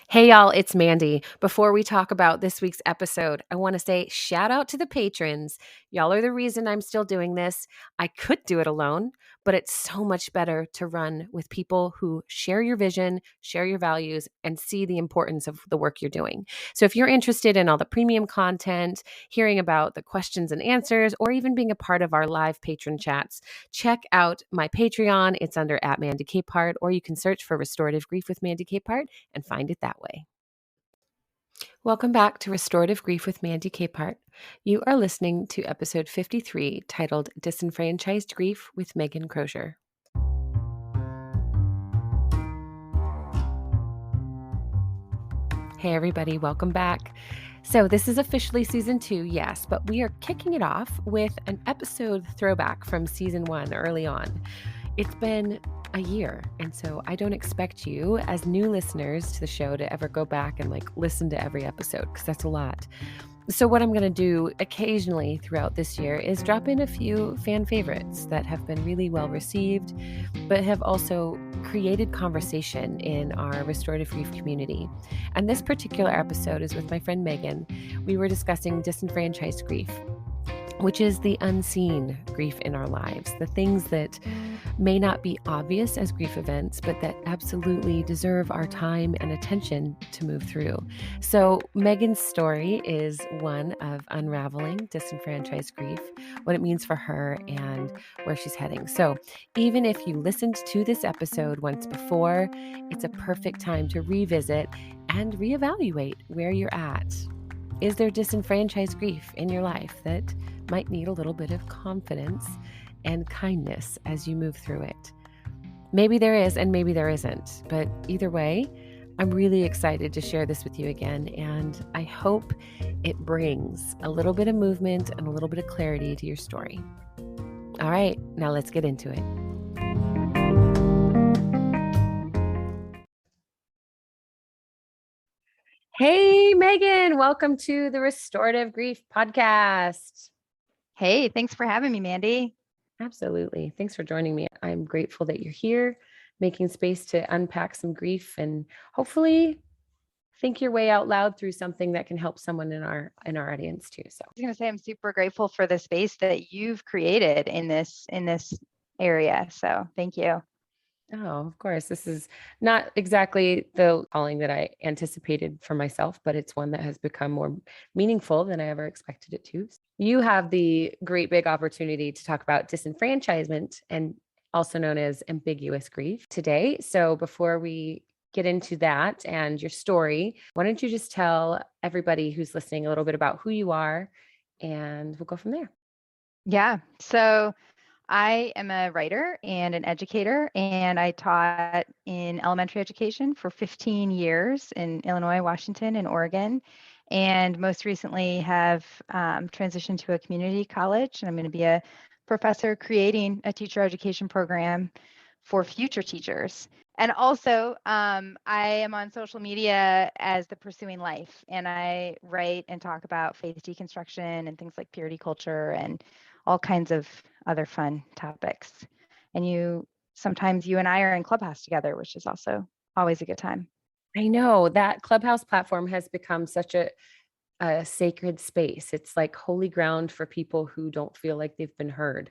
Hey y'all, it's Mandy. Before we talk about this week's episode, I want to say shout out to the patrons. Y'all are the reason I'm still doing this. I could do it alone, but it's so much better to run with people who share your vision, share your values, and see the importance of the work you're doing. So if you're interested in all the premium content, hearing about the questions and answers, or even being a part of our live patron chats, check out my Patreon. It's under @MandyCapehart, or you can search for Restorative Grief with Mandy Capehart and find it that way. Welcome back to Restorative Grief with Mandy Capehart. You are listening to episode 53 titled Disenfranchised Grief with Meghan Crozier. Hey everybody, welcome back. So this is officially season 2, yes, but we are kicking it off with an episode throwback from season 1 early on. It's been a year, and so I don't expect you as new listeners to the show to ever go back and listen to every episode, because that's a lot. So what I'm going to do occasionally throughout this year is drop in a few fan favorites that have been really well received, but have also created conversation in our restorative grief community. And this particular episode is with my friend Meghan. We were discussing disenfranchised grief, which is the unseen grief in our lives, the things that may not be obvious as grief events, but that absolutely deserve our time and attention to move through. So Meghan's story is one of unraveling disenfranchised grief, what it means for her, and where she's heading. So even if you listened to this episode once before, it's a perfect time to revisit and reevaluate where you're at. Is there disenfranchised grief in your life that might need a little bit of confidence and kindness as you move through it? Maybe there is, and maybe there isn't. But either way, I'm really excited to share this with you again, and I hope it brings a little bit of movement and a little bit of clarity to your story. All right, now let's get into it. Hey, Meghan, welcome to the Restorative Grief Podcast. Hey, thanks for having me, Mandy. Absolutely. Thanks for joining me. I'm grateful that you're here, making space to unpack some grief and hopefully think your way out loud through something that can help someone in our audience too. So I was going to say I'm super grateful for the space that you've created in this area. So thank you. Oh, of course. This is not exactly the calling that I anticipated for myself, but it's one that has become more meaningful than I ever expected it to. You have the great big opportunity to talk about disenfranchisement, and also known as ambiguous grief, today. So before we get into that and your story, why don't you just tell everybody who's listening a little bit about who you are, and we'll go from there. Yeah. So I am a writer and an educator, and I taught in elementary education for 15 years in Illinois, Washington, and Oregon. And most recently have transitioned to a community college, and I'm going to be a professor creating a teacher education program for future teachers. And also, I am on social media as the Pursuing Life, and I write and talk about faith deconstruction and things like purity culture and all kinds of other fun topics. And sometimes you and I are in Clubhouse together, which is also always a good time. I know that Clubhouse platform has become such a sacred space. It's like holy ground for people who don't feel like they've been heard,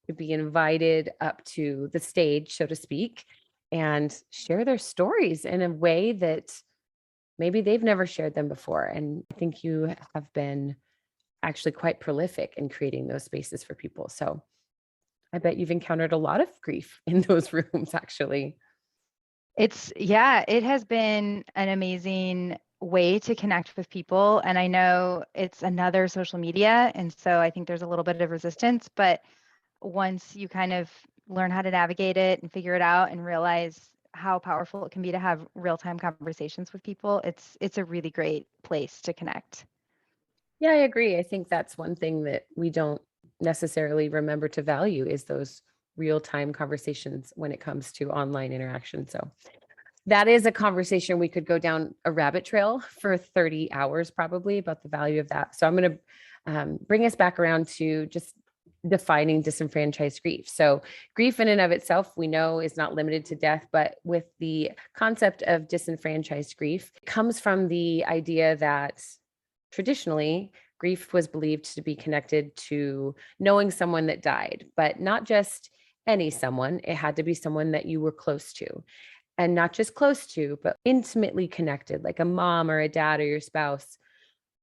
to be invited up to the stage, so to speak, and share their stories in a way that maybe they've never shared them before. And I think you have been actually quite prolific in creating those spaces for people. So I bet you've encountered a lot of grief in those rooms, actually. It has been an amazing way to connect with people. And I know it's another social media. And so I think there's a little bit of resistance, but once you kind of learn how to navigate it and figure it out and realize how powerful it can be to have real-time conversations with people, it's a really great place to connect. Yeah, I agree. I think that's one thing that we don't necessarily remember to value is those real-time conversations when it comes to online interaction. So that is a conversation we could go down a rabbit trail for 30 hours probably about the value of that. So I'm going to bring us back around to just defining disenfranchised grief. So grief in and of itself, we know, is not limited to death, but with the concept of disenfranchised grief, it comes from the idea that traditionally grief was believed to be connected to knowing someone that died, but not just any someone. It had to be someone that you were close to, and not just close to, but intimately connected, like a mom or a dad or your spouse,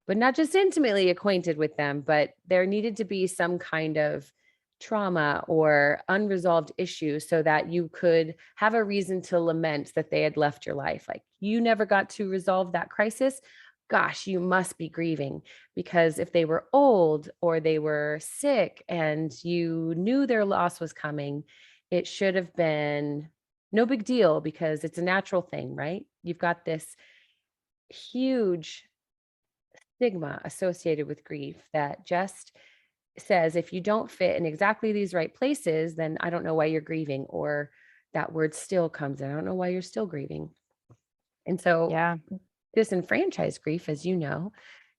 but not just intimately acquainted with them, but there needed to be some kind of trauma or unresolved issue so that you could have a reason to lament that they had left your life. Like, you never got to resolve that crisis. Gosh, you must be grieving, because if they were old or they were sick and you knew their loss was coming, it should have been no big deal because it's a natural thing, right? You've got this huge stigma associated with grief that just says if you don't fit in exactly these right places, then I don't know why you're grieving, or that word still comes in. I don't know why you're still grieving. And so Yeah. disenfranchised grief, as you know,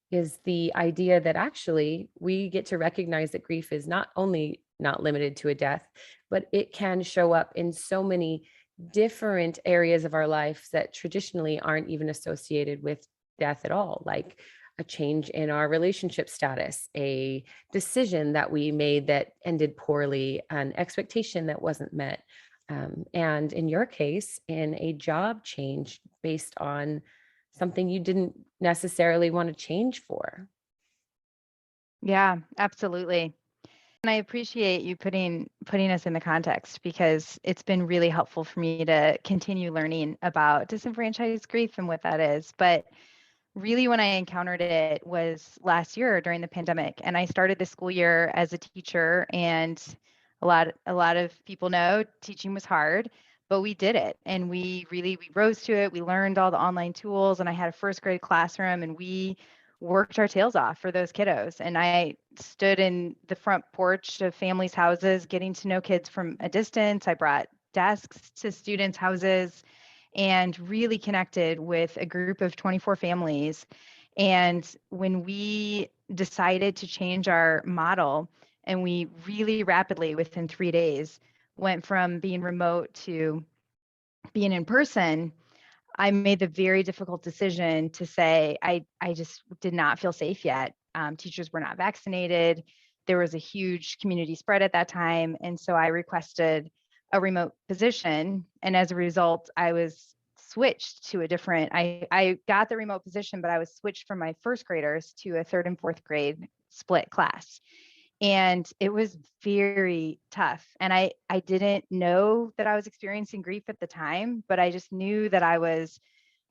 is the idea that actually we get to recognize that grief is not only not limited to a death, but it can show up in so many different areas of our lives that traditionally aren't even associated with death at all, like a change in our relationship status, a decision that we made that ended poorly, an expectation that wasn't met. And in your case, in a job change based on something you didn't necessarily want to change for. Yeah, absolutely. And I appreciate you putting us in the context, because it's been really helpful for me to continue learning about disenfranchised grief and what that is. But really, when I encountered it was last year during the pandemic, and I started the school year as a teacher, and a lot of people know teaching was hard, but we did it, and we rose to it. We learned all the online tools, and I had a first grade classroom, and we worked our tails off for those kiddos. And I stood in the front porch of families' houses getting to know kids from a distance. I brought desks to students' houses and really connected with a group of 24 families. And when we decided to change our model, and we really rapidly, within 3 days, went from being remote to being in person, I made the very difficult decision to say I just did not feel safe yet. Teachers were not vaccinated. There was a huge community spread at that time. And so I requested a remote position. And as a result, I was switched to a different, I got the remote position, but I was switched from my first graders to a third and fourth grade split class. And it was very tough. And I didn't know that I was experiencing grief at the time, but I just knew that I was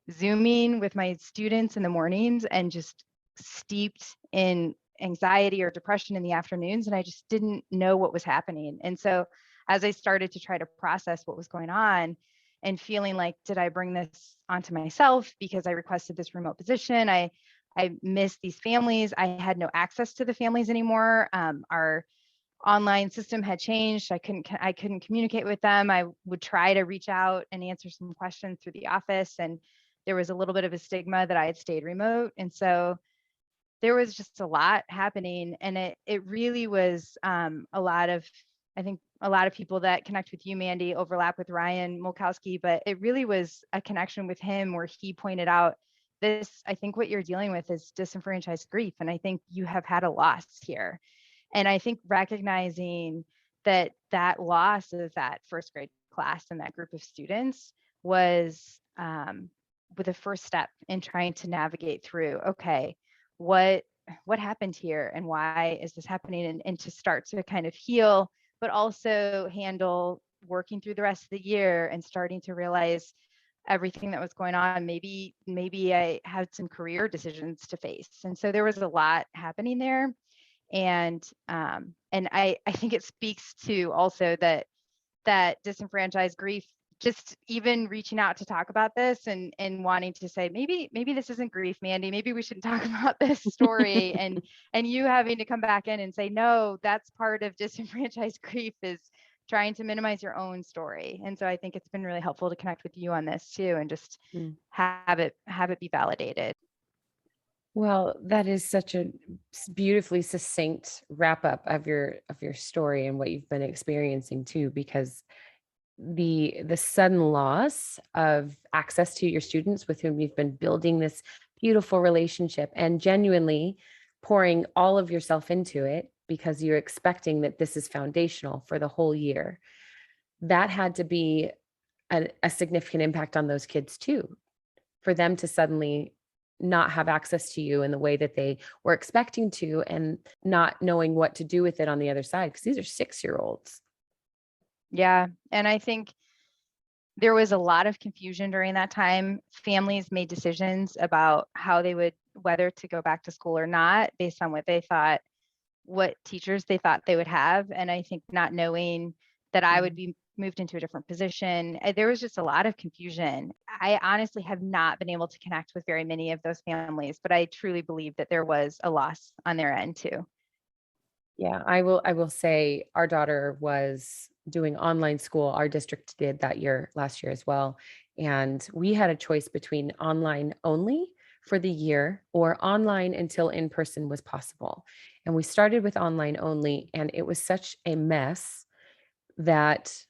Zooming with my students in the mornings and just steeped in anxiety or depression in the afternoons. And I just didn't know what was happening. And so as I started to try to process what was going on and feeling like, did I bring this onto myself because I requested this remote position? I missed these families. I had no access to the families anymore. Our online system had changed. I couldn't communicate with them. I would try to reach out and answer some questions through the office, and there was a little bit of a stigma that I had stayed remote. And so there was just a lot happening, and it really was a lot of, I think a lot of people that connect with you, Mandy, overlap with Ryan Mulkowski, but it really was a connection with him where he pointed out this, I think what you're dealing with is disenfranchised grief, and I think you have had a loss here. And I think recognizing that that loss of that first grade class and that group of students was with the first step in trying to navigate through, okay, what happened here and why is this happening, and to start to kind of heal, but also handle working through the rest of the year and starting to realize everything that was going on. Maybe I had some career decisions to face. And so there was a lot happening there. And I think it speaks to also that disenfranchised grief, just even reaching out to talk about this and wanting to say, maybe this isn't grief, Mandy, maybe we shouldn't talk about this story, and you having to come back in and say, no, that's part of disenfranchised grief, is trying to minimize your own story. And so I think it's been really helpful to connect with you on this too, and just Mm. have it be validated. Well, that is such a beautifully succinct wrap up of your story and what you've been experiencing too, because the sudden loss of access to your students with whom you've been building this beautiful relationship and genuinely pouring all of yourself into it because you're expecting that this is foundational for the whole year. That had to be a significant impact on those kids too, for them to suddenly not have access to you in the way that they were expecting to and not knowing what to do with it on the other side because these are 6-year-olds. Yeah. And I think there was a lot of confusion during that time. Families made decisions about how they would, whether to go back to school or not, based on what they thought, what teachers they thought they would have. And I think not knowing that I would Mhm. be moved into a different position, there was just a lot of confusion. I honestly have not been able to connect with very many of those families, but I truly believe that there was a loss on their end too. Yeah, I will say our daughter was doing online school. Our district did that year last year as well. And we had a choice between online only for the year or online until in person was possible. And we started with online only and it was such a mess that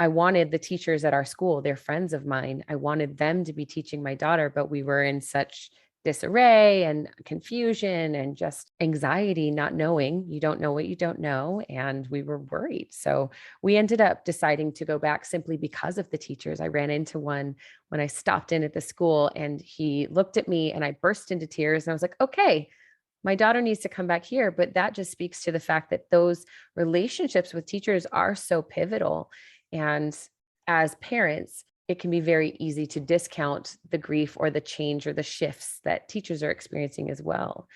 I wanted the teachers at our school, they're friends of mine. I wanted them to be teaching my daughter, but we were in such disarray and confusion and just anxiety, not knowing. You don't know what you don't know. And we were worried. So we ended up deciding to go back simply because of the teachers. I ran into one when I stopped in at the school and he looked at me and I burst into tears. And I was like, okay, my daughter needs to come back here. But that just speaks to the fact that those relationships with teachers are so pivotal. And as parents, it can be very easy to discount the grief or the change or the shifts that teachers are experiencing as well.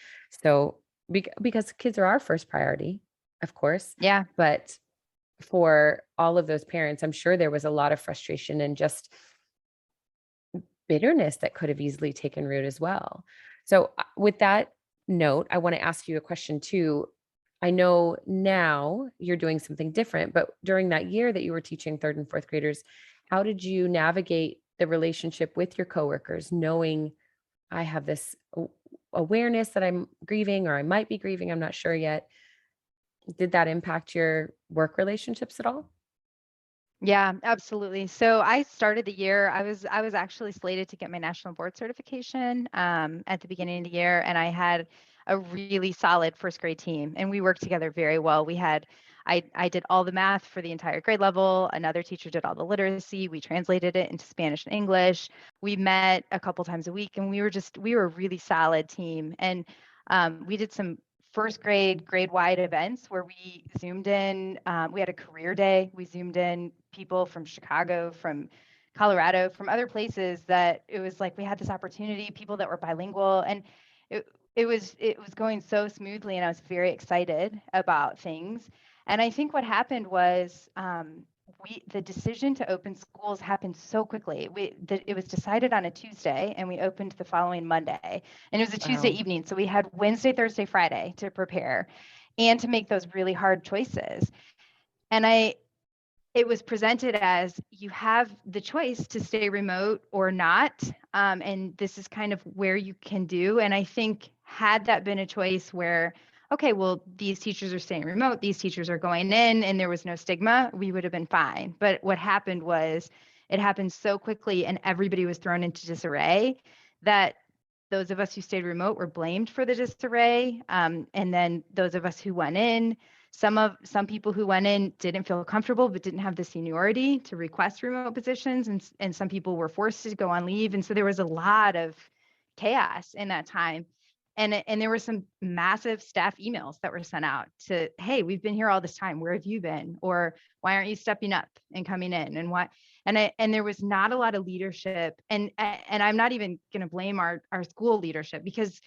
So, because kids are our first priority, of course, Yeah. but for all of those parents, I'm sure there was a lot of frustration and just bitterness that could have easily taken root as well. So, with that note, I want to ask you a question too. I know now you're doing something different, but during that year that you were teaching third and fourth graders, how did you navigate the relationship with your coworkers, knowing I have this awareness that I'm grieving or I might be grieving? I'm not sure yet. Did that impact your work relationships at all? Yeah, absolutely. So I started the year, I was actually slated to get my national board certification at the beginning of the year, and I had a really solid first grade team, and we worked together very well. I did all the math for the entire grade level. Another teacher did all the literacy. We translated it into Spanish and English. We met a couple times a week, and we were a really solid team. And we did some first grade wide events where we zoomed in. We had a career day. We zoomed in people from Chicago, from Colorado, from other places, that it was like we had this opportunity, people that were bilingual, and it it was going so smoothly, and I was very excited about things. And I think what happened was the decision to open schools happened so quickly. It was decided on a Tuesday, and we opened the following Monday. And it was a Tuesday Wow. evening, so we had Wednesday, Thursday, Friday to prepare and to make those really hard choices. And it was presented as you have the choice to stay remote or not. And this is kind of where you can do. And I think had that been a choice where, okay, well, these teachers are staying remote, these teachers are going in, and there was no stigma, we would have been fine. But what happened was it happened so quickly and everybody was thrown into disarray that those of us who stayed remote were blamed for the disarray. And then those of us who went in, some people who went in didn't feel comfortable but didn't have the seniority to request remote positions, and some people were forced to go on leave, and so there was a lot of chaos in that time. And there were some massive staff emails that were sent out to, hey, we've been here all this time, where have you been, or why aren't you stepping up and coming in, and what. And there was not a lot of leadership, and I'm not even going to blame our school leadership, because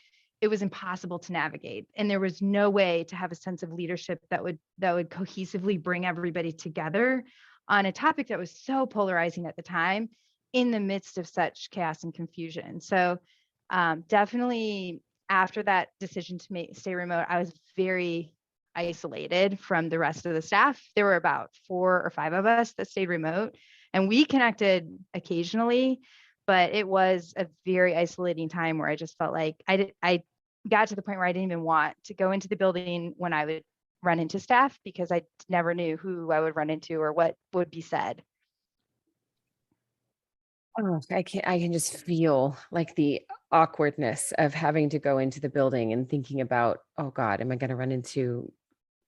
it was impossible to navigate, and there was no way to have a sense of leadership that would cohesively bring everybody together on a topic that was so polarizing at the time, in the midst of such chaos and confusion. So definitely after that decision to stay remote, I was very isolated from the rest of the staff. There were about 4 or 5 of us that stayed remote, and we connected occasionally, but it was a very isolating time where I just felt like I got to the point where I didn't even want to go into the building when I would run into staff, because I never knew who I would run into or what would be said. Oh, I can just feel like the awkwardness of having to go into the building and thinking about, oh God, am I going to run into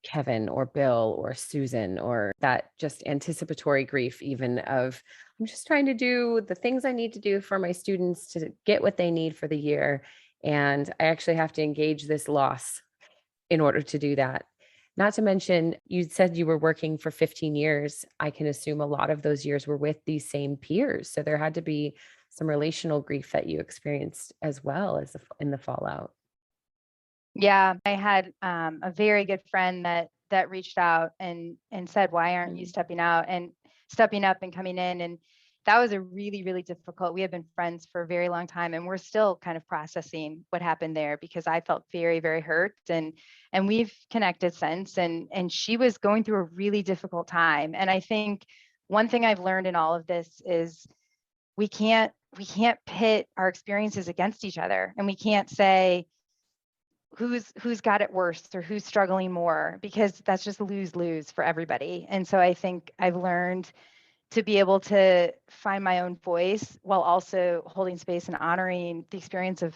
Kevin or Bill or Susan, or that just anticipatory grief, even of I'm just trying to do the things I need to do for my students to get what they need for the year. And I actually have to engage this loss in order to do that. Not to mention, you said you were working for 15 years. I can assume a lot of those years were with these same peers. So there had to be some relational grief that you experienced as well as in the fallout. Yeah, I had a very good friend that reached out and said, "Why aren't you Mm. stepping out and stepping up and coming in?" And that was a really, really difficult. We have been friends for a very long time, and we're still kind of processing what happened there, because I felt very, very hurt, and we've connected since. And she was going through a really difficult time. And I think one thing I've learned in all of this is we can't pit our experiences against each other, and we can't say who's got it worse or who's struggling more, because that's just lose lose for everybody. And so I think I've learned to be able to find my own voice while also holding space and honoring the experience of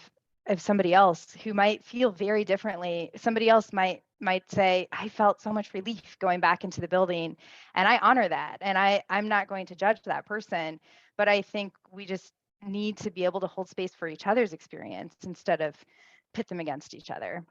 somebody else who might feel very differently. Somebody else might say, I felt so much relief going back into the building, and I honor that, and I'm not going to judge that person. But I think we just need to be able to hold space for each other's experience instead of pit them against each other.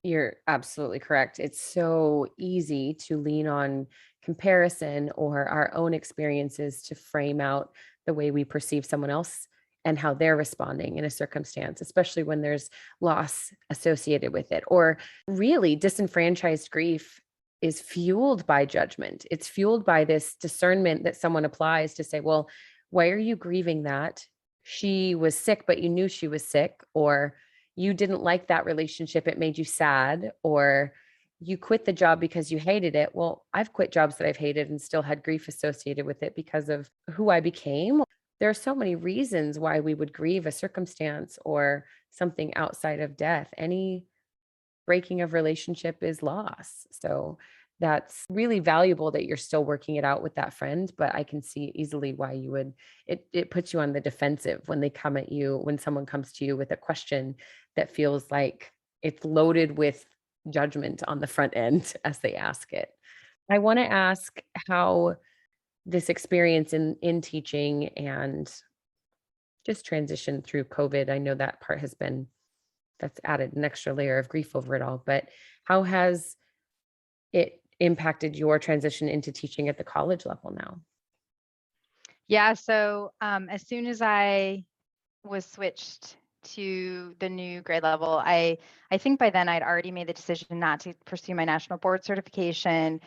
You're absolutely correct. It's so easy to lean on comparison or our own experiences to frame out the way we perceive someone else and how they're responding in a circumstance, especially when there's loss associated with it. Or really, disenfranchised grief is fueled by judgment. It's fueled by this discernment that someone applies to say, well, why are you grieving that? She was sick, but you knew she was sick. Or you didn't like that relationship, it made you sad, or you quit the job because you hated it. Well, I've quit jobs that I've hated and still had grief associated with it because of who I became. There are so many reasons why we would grieve a circumstance or something outside of death. Any breaking of relationship is loss. So that's really valuable that you're still working it out with that friend, but I can see easily why you would it puts you on the defensive when they come at you, when someone comes to you with a question that feels like it's loaded with judgment on the front end as they ask it. I want to ask how this experience in teaching and just transition through COVID. I know that part has been that's added an extra layer of grief over it all, but how has it impacted your transition into teaching at the college level now? Yeah, so as soon as I was switched to the new grade level, I think by then I'd already made the decision not to pursue my national board certification, Mm.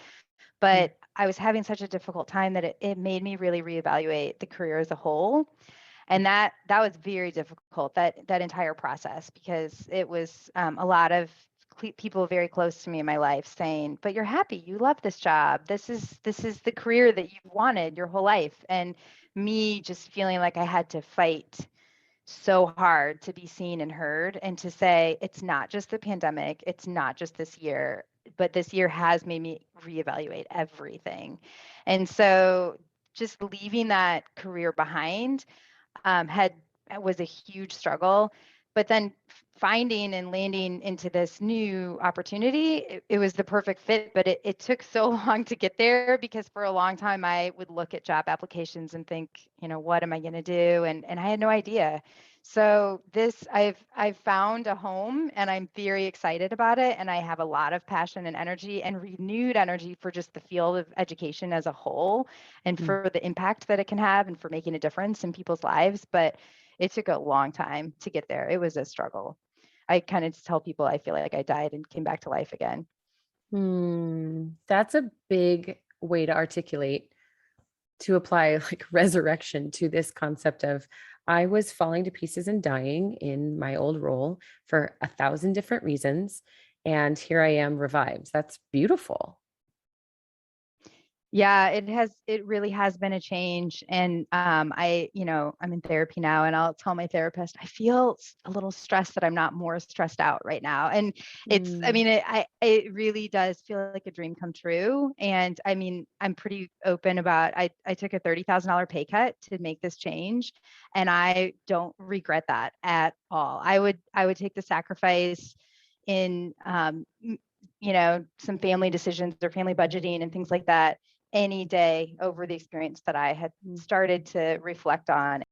but I was having such a difficult time that it made me really reevaluate the career as a whole. And that was very difficult, that entire process, because it was a lot of people very close to me in my life saying, but you're happy, you love this job, this is the career that you've wanted your whole life. And me just feeling like I had to fight so hard to be seen and heard, and to say it's not just the pandemic, it's not just this year, but this year has made me reevaluate everything. And so just leaving that career behind had was a huge struggle. But then finding and landing into this new opportunity, it was the perfect fit. But it took so long to get there, because for a long time I would look at job applications and think, what am I going to do? And I had no idea. So this I've found a home, and I'm very excited about it, and I have a lot of passion and energy and renewed energy for just the field of education as a whole, and Mm. for the impact that it can have, and for making a difference in people's lives. But it took a long time to get there. It was a struggle. I kind of tell people I feel like I died and came back to life again. That's a big way to articulate, to apply like resurrection to this concept of I was falling to pieces and dying in my old role for 1,000 different reasons. And here I am revived. That's beautiful. Yeah, it really has been a change. And I'm in therapy now, and I'll tell my therapist, I feel a little stressed that I'm not more stressed out right now. And Mm, it really does feel like a dream come true. And I mean, I'm pretty open about I took a $30,000 pay cut to make this change, and I don't regret that at all. I would take the sacrifice in some family decisions or family budgeting and things like that any day over the experience that I had mm. started to reflect on.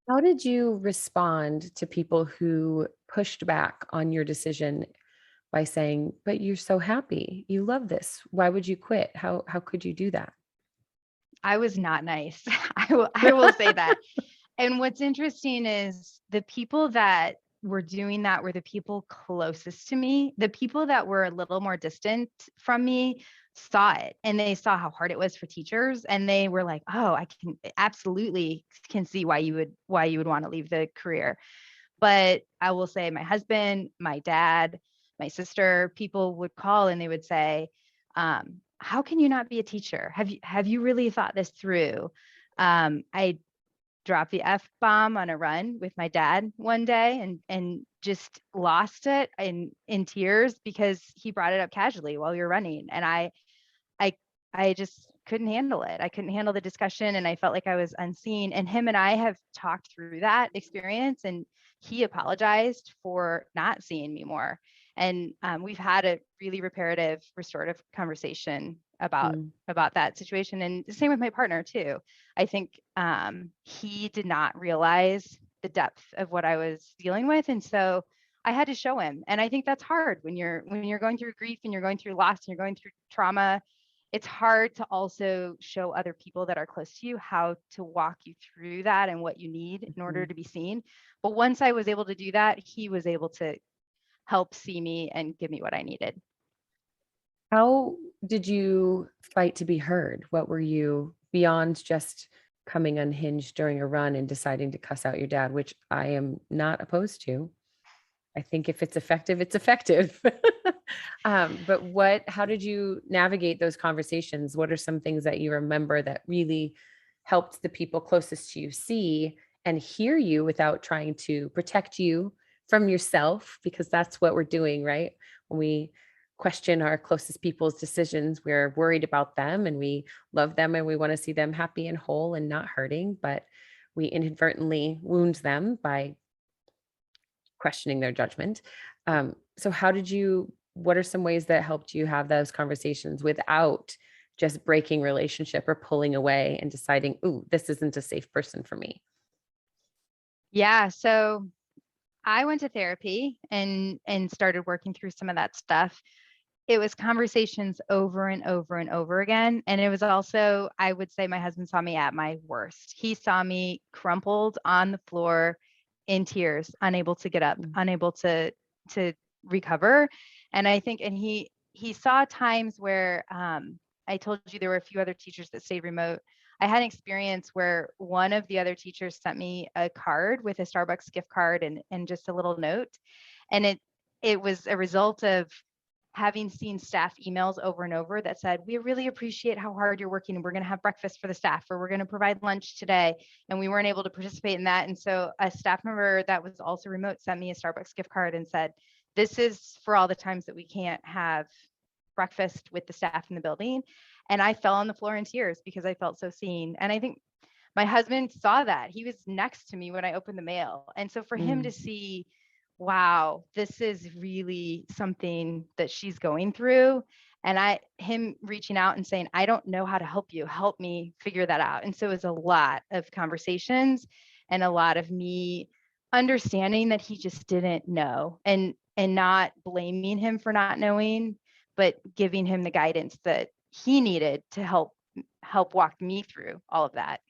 How did you respond to people who pushed back on your decision by saying, "But you're so happy. You love this. Why would you quit? How could you do that?" I was not nice. I will say that. And what's interesting is the people that were doing that were the people closest to me. The people that were a little more distant from me saw it, and they saw how hard it was for teachers, and they were like, "Oh, I can absolutely can see why you would want to leave the career." But I will say my husband, my dad, my sister, people would call and they would say, how can you not be a teacher? Have you really thought this through? I dropped the F bomb on a run with my dad one day and just lost it in tears because he brought it up casually while we were running. And I I just couldn't handle it. I couldn't handle the discussion, and I felt like I was unseen. And him and I have talked through that experience, and he apologized for not seeing me more. And we've had a really reparative, restorative conversation about Mm, about that situation. And the same with my partner too. I think he did not realize the depth of what I was dealing with, and so I had to show him. And I think that's hard when you're going through grief and you're going through loss and you're going through trauma. It's hard to also show other people that are close to you how to walk you through that and what you need in order mhm. to be seen. But once I was able to do that, he was able to help see me and give me what I needed. How did you fight to be heard? What were you beyond just coming unhinged during a run and deciding to cuss out your dad, which I am not opposed to. I think if it's effective, it's effective. But how did you navigate those conversations? What are some things that you remember that really helped the people closest to you see and hear you without trying to protect you from yourself? Because that's what we're doing, right? When we question our closest people's decisions, we're worried about them and we love them and we want to see them happy and whole and not hurting, but we inadvertently wound them by questioning their judgment. So what are some ways that helped you have those conversations without just breaking relationship or pulling away and deciding, ooh, this isn't a safe person for me? Yeah, so I went to therapy and started working through some of that stuff. It was conversations over and over and over again, and it was also, I would say, my husband saw me at my worst. He saw me crumpled on the floor in tears, unable to get up, Mm, unable to recover. And I think, and he saw times where I told you there were a few other teachers that stayed remote. I had an experience where one of the other teachers sent me a card with a Starbucks gift card and just a little note. And it was a result of having seen staff emails over and over that said, we really appreciate how hard you're working, and we're going to have breakfast for the staff, or we're going to provide lunch today. And we weren't able to participate in that. And so a staff member that was also remote sent me a Starbucks gift card and said, this is for all the times that we can't have breakfast with the staff in the building. And I fell on the floor in tears because I felt so seen. And I think my husband saw that. He was next to me when I opened the mail. And so for him to mm, see, wow, this is really something that she's going through. And him reaching out and saying, I don't know how to help you, help me figure that out. And so it was a lot of conversations and a lot of me understanding that he just didn't know, and not blaming him for not knowing, but giving him the guidance that he needed to help walk me through all of that.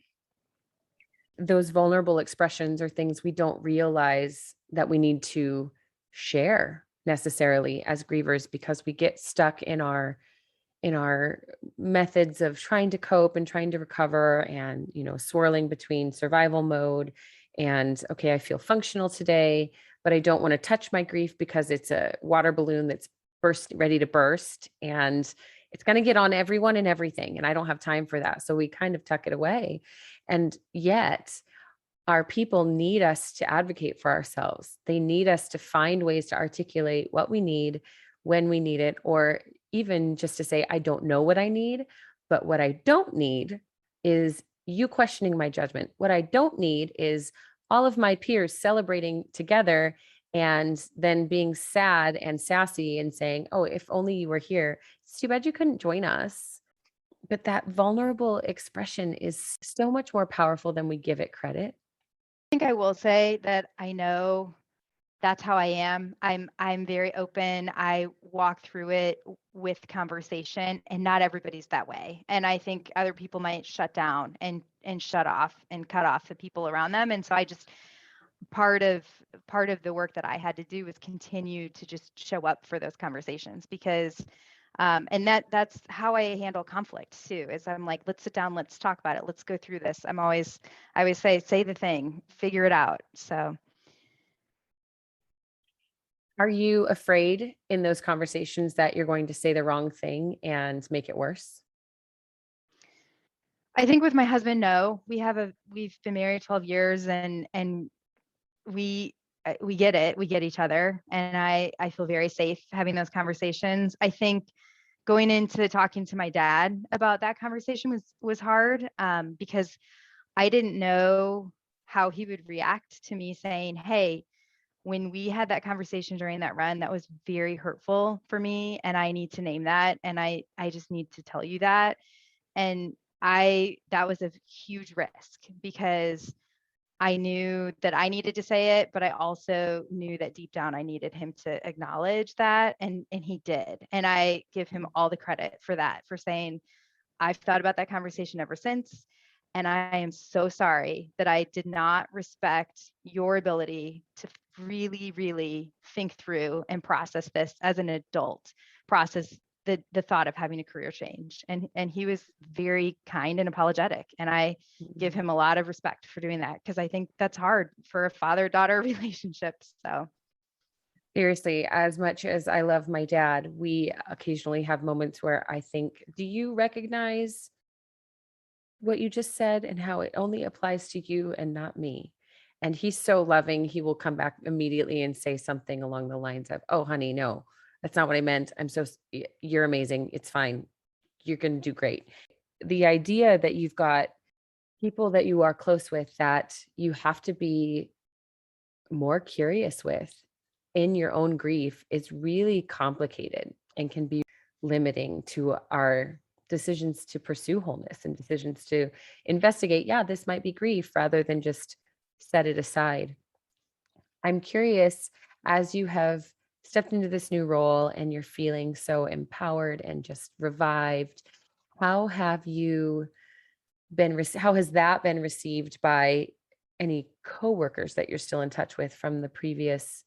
those vulnerable expressions are things we don't realize that we need to share necessarily as grievers because we get stuck in our methods of trying to cope and trying to recover and swirling between survival mode and okay, I feel functional today, but I don't want to touch my grief because it's a water balloon that's ready to burst, and it's going to get on everyone and everything. And I don't have time for that. So we kind of tuck it away. And yet, our people need us to advocate for ourselves. They need us to find ways to articulate what we need when we need it, or even just to say, I don't know what I need, but what I don't need is you questioning my judgment. What I don't need is all of my peers celebrating together and then being sad and sassy and saying, oh, if only you were here. It's too bad you couldn't join us. But that vulnerable expression is so much more powerful than we give it credit. I think I will say that I know that's how I am. I'm very open. I walk through it with conversation, and not everybody's that way. And I think other people might shut down and shut off and cut off the people around them. And so I just part of the work that I had to do was continue to just show up for those conversations, because and that's how I handle conflict too, is I'm like, let's sit down, let's talk about it, let's go through this. I always say the thing, figure it out. So Are you afraid in those conversations that you're going to say the wrong thing and make it worse? I think with my husband, no. We've been married 12 years, and we we get it. We get each other, and I feel very safe having those conversations. I think going into talking to my dad about that conversation was hard, because I didn't know how he would react to me saying, "Hey, when we had that conversation during that run, that was very hurtful for me, and I need to name that, and I just need to tell you that." And that was a huge risk, because I knew that I needed to say it, but I also knew that deep down I needed him to acknowledge that, and he did. And I give him all the credit for that, for saying, I've thought about that conversation ever since, and I am so sorry that I did not respect your ability to really, really think through and process this as an adult, process the thought of having a career change. And he was very kind and apologetic. And I give him a lot of respect for doing that, because I think that's hard for a father-daughter relationship. So Seriously, as much as I love my dad, we occasionally have moments where I think, do you recognize what you just said and how it only applies to you and not me? And he's so loving, he will come back immediately and say something along the lines of, oh, honey, no, that's not what I meant. You're amazing. It's fine. You're going to do great. The idea that you've got people that you are close with that you have to be more curious with in your own grief is really complicated and can be limiting to our decisions to pursue wholeness and decisions to investigate, yeah, this might be grief, rather than just set it aside. I'm curious, as you have stepped into this new role and you're feeling so empowered and just revived, how have you how has that been received by any coworkers that you're still in touch with from the previous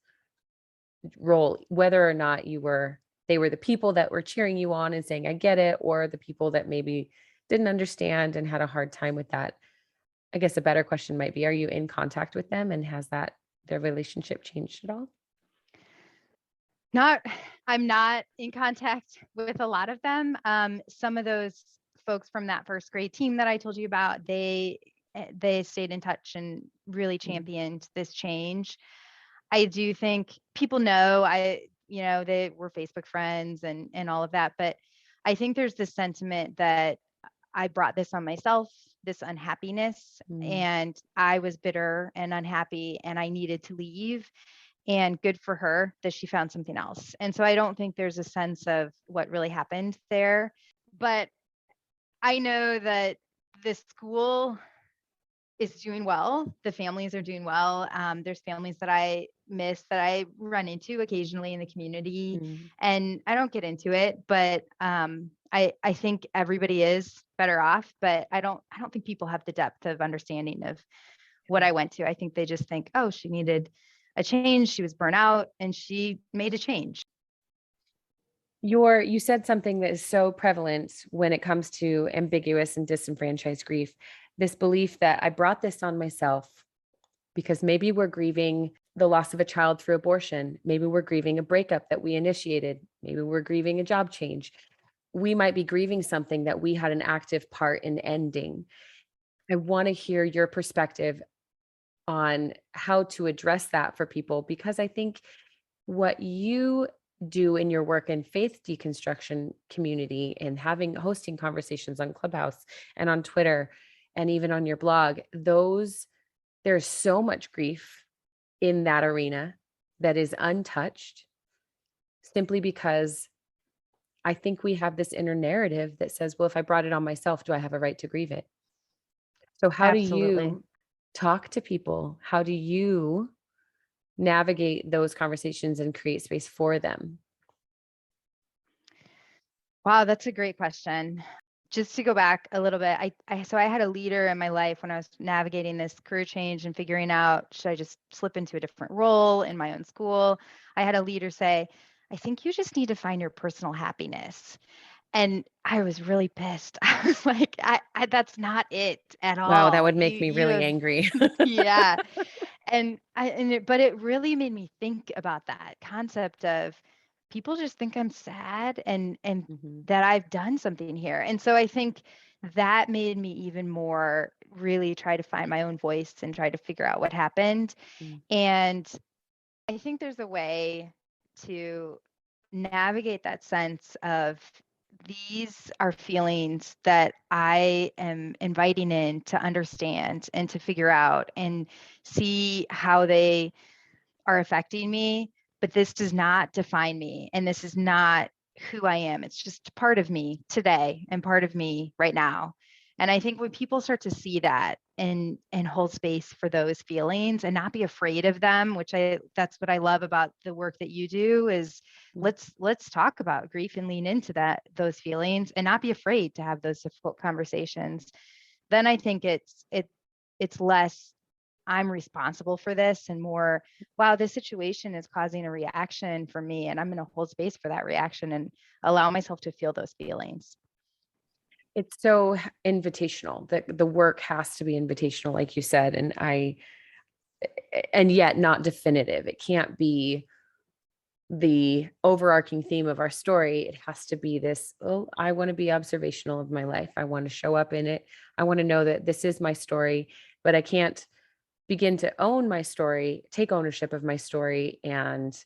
role, whether or not they were the people that were cheering you on and saying, I get it, or the people that maybe didn't understand and had a hard time with that? I guess a better question might be, are you in contact with them, and has their relationship changed at all? not I'm not in contact with a lot of them. Some of those folks from that first grade team that I told you about, they stayed in touch and really Mm, championed this change. I do think people know they were Facebook friends and all of that, but I think there's this sentiment that I brought this on myself, this unhappiness, mm. and I was bitter and unhappy and I needed to leave. And good for her that she found something else. And so I don't think there's a sense of what really happened there. But I know that the school is doing well. The families are doing well. There's families that I miss, that I run into occasionally in the community, Mm. and I don't get into it, but I think everybody is better off. But I don't think people have the depth of understanding of what I went to. I think they just think, oh, she needed a change. She was burnt out, and she made a change. You said something that is so prevalent when it comes to ambiguous and disenfranchised grief. This belief that I brought this on myself because maybe we're grieving the loss of a child through abortion. Maybe we're grieving a breakup that we initiated. Maybe we're grieving a job change. we might be grieving something that we had an active part in ending. I want to hear your perspective on how to address that for people, because I think what you do in your work in faith deconstruction community and hosting conversations on Clubhouse and on Twitter and even on your blog, there's so much grief in that arena that is untouched, simply because I think we have this inner narrative that says, well, if I brought it on myself, do I have a right to grieve it? So how do Absolutely. you talk to people? How do you navigate those conversations and create space for them? Wow, that's a great question. Just to go back a little bit, so I had a leader in my life when I was navigating this career change and figuring out, should I just slip into a different role in my own school? I had a leader say, I think you just need to find your personal happiness. And I was really pissed. I was like, that's not it at Wow, that all. would make me You really have, angry. yeah. But it really made me think about that concept of people just think I'm sad and Mhm. that I've done something here. And so I think that made me even more really try to find my own voice and try to figure out what happened. Mm. And I think there's a way to navigate that sense of, these are feelings that I am inviting in to understand and to figure out and see how they are affecting me, but this does not define me. And this is not who I am. It's just part of me today and part of me right now. And I think when people start to see that and hold space for those feelings and not be afraid of them, that's what I love about the work that you do, is Mm. let's talk about grief and lean into those feelings and not be afraid to have those difficult conversations. Then I think it's less I'm responsible for this and more, wow, this situation is causing a reaction for me, and I'm going to hold space for that reaction and allow myself to feel those feelings. It's so invitational. The work has to be invitational, like you said, and yet not definitive. It can't be the overarching theme of our story. It has to be this, oh, I want to be observational of my life. I want to show up in it. I want to know that this is my story, but I can't begin to own my story, take ownership of my story, and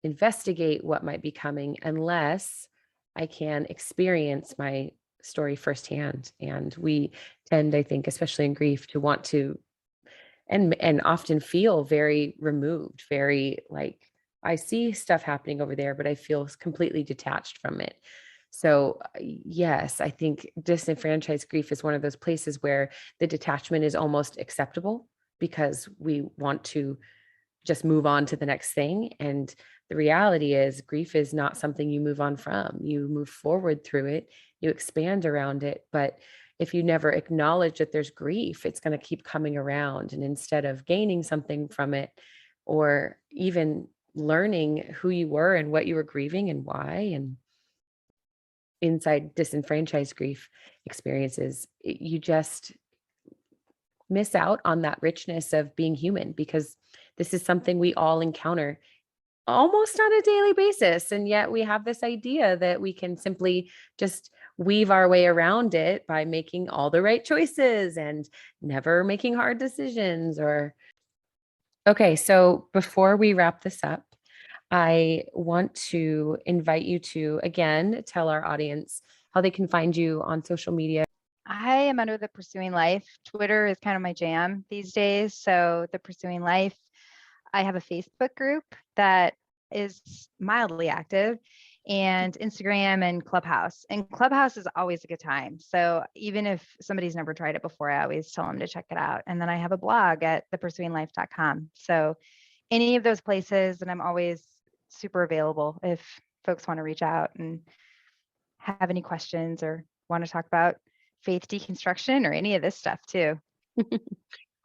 investigate what might be coming unless I can experience my story firsthand. And we tend, I think, especially in grief, to want to and often feel very removed, very like, I see stuff happening over there, but I feel completely detached from it. So yes, I think disenfranchised grief is one of those places where the detachment is almost acceptable because we want to just move on to the next thing. And the reality is, grief is not something you move on from. You move forward through it, you expand around it. But if you never acknowledge that there's grief, it's going to keep coming around. And instead of gaining something from it, or even learning who you were and what you were grieving and why, and inside disenfranchised grief experiences, you just miss out on that richness of being human, because this is something we all encounter almost on a daily basis. And yet we have this idea that we can simply just weave our way around it by making all the right choices and never making hard decisions. Or, okay, so before we wrap this up, I want to invite you to again tell our audience how they can find you on social media. I am under the Pursuing Life. Twitter is kind of my jam these days. So the Pursuing Life. I have a Facebook group that is mildly active, and Instagram and Clubhouse. And Clubhouse is always a good time. So even if somebody's never tried it before, I always tell them to check it out. And then I have a blog at thepursuinglife.com. So any of those places, and I'm always super available if folks want to reach out and have any questions or want to talk about faith deconstruction or any of this stuff too.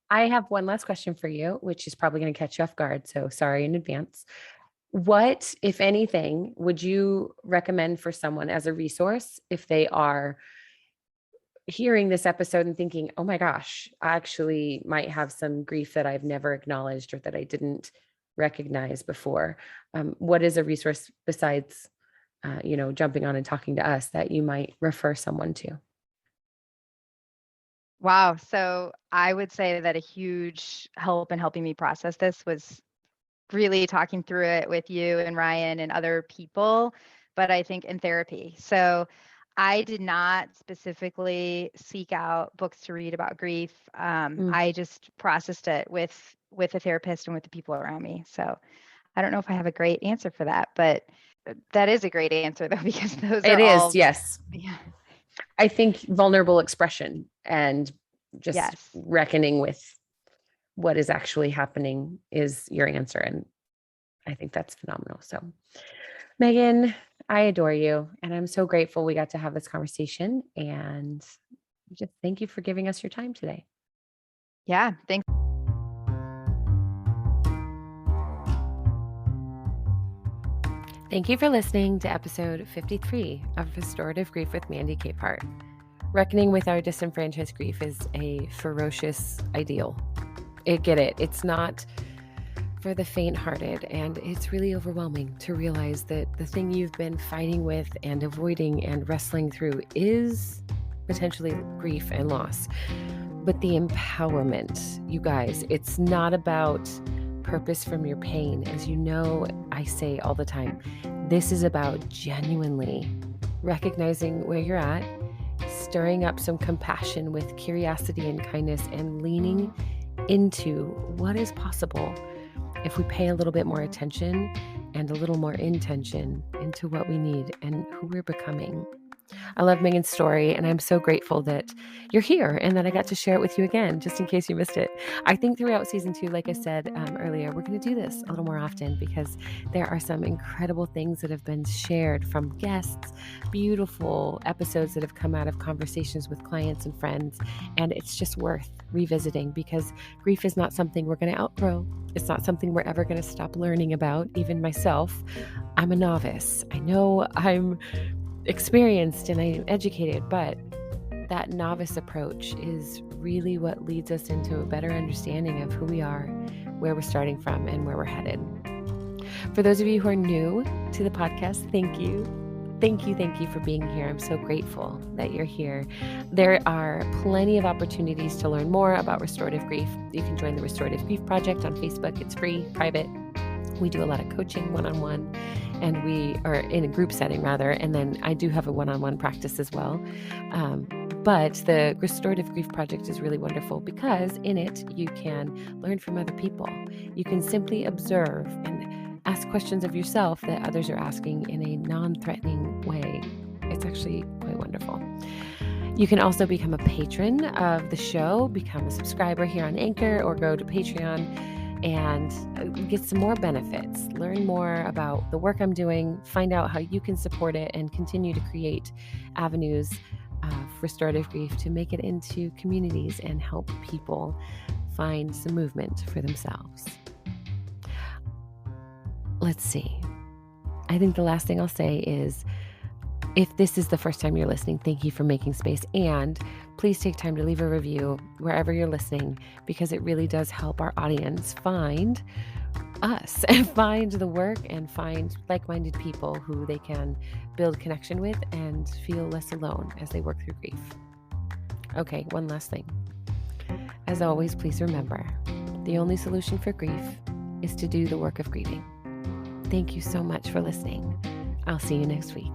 I have one last question for you, which is probably going to catch you off guard. So sorry in advance. What, if anything, would you recommend for someone as a resource if they are hearing this episode and thinking, oh my gosh, I actually might have some grief that I've never acknowledged or that I didn't recognize before? What is a resource besides jumping on and talking to us that you might refer someone to? Wow. So I would say that a huge help in helping me process this was really talking through it with you and Ryan and other people, but I think in therapy. So I did not specifically seek out books to read about grief. I just processed it with a therapist and with the people around me. So I don't know if I have a great answer for that, but that is a great answer though, because those It are is, all, yes. yeah, I think vulnerable expression and just yes. reckoning with what is actually happening is your answer. And I think that's phenomenal. So, Meghan, I adore you. And I'm so grateful we got to have this conversation. And just thank you for giving us your time today. Yeah. Thanks. Thank you for listening to episode 53 of Restorative Grief with Mandy Capehart. Reckoning with our disenfranchised grief is a ferocious ideal. Get it. It's not for the faint-hearted, and it's really overwhelming to realize that the thing you've been fighting with and avoiding and wrestling through is potentially grief and loss. But the empowerment, you guys, it's not about purpose from your pain. As you know, I say all the time, this is about genuinely recognizing where you're at, stirring up some compassion with curiosity and kindness, and leaning into what is possible if we pay a little bit more attention and a little more intention into what we need and who we're becoming. I love Meghan's story, and I'm so grateful that you're here and that I got to share it with you again, just in case you missed it. I think throughout season 2, like I said earlier, we're going to do this a little more often because there are some incredible things that have been shared from guests, beautiful episodes that have come out of conversations with clients and friends, and it's just worth revisiting because grief is not something we're going to outgrow. It's not something we're ever going to stop learning about. Even myself, I'm a novice. I know I'm experienced and I'm educated, but that novice approach is really what leads us into a better understanding of who we are, where we're starting from, and where we're headed. For those of you who are new to the podcast, thank you. Thank you for being here. I'm so grateful that you're here. There are plenty of opportunities to learn more about restorative grief. You can join the Restorative Grief Project on Facebook. It's free, private. We do a lot of coaching one-on-one, and we are in a group setting rather. And then I do have a one-on-one practice as well. But the Restorative Grief Project is really wonderful because in it, you can learn from other people. You can simply observe and ask questions of yourself that others are asking in a non-threatening way. It's actually quite wonderful. You can also become a patron of the show, become a subscriber here on Anchor, or go to Patreon and get some more benefits, learn more about the work I'm doing, find out how you can support it, and continue to create avenues of restorative grief to make it into communities and help people find some movement for themselves. Let's see. I think the last thing I'll say is, if this is the first time you're listening, thank you for making space. And please take time to leave a review wherever you're listening, because it really does help our audience find us and find the work and find like-minded people who they can build connection with and feel less alone as they work through grief. Okay, one last thing. As always, please remember, the only solution for grief is to do the work of grieving. Thank you so much for listening. I'll see you next week.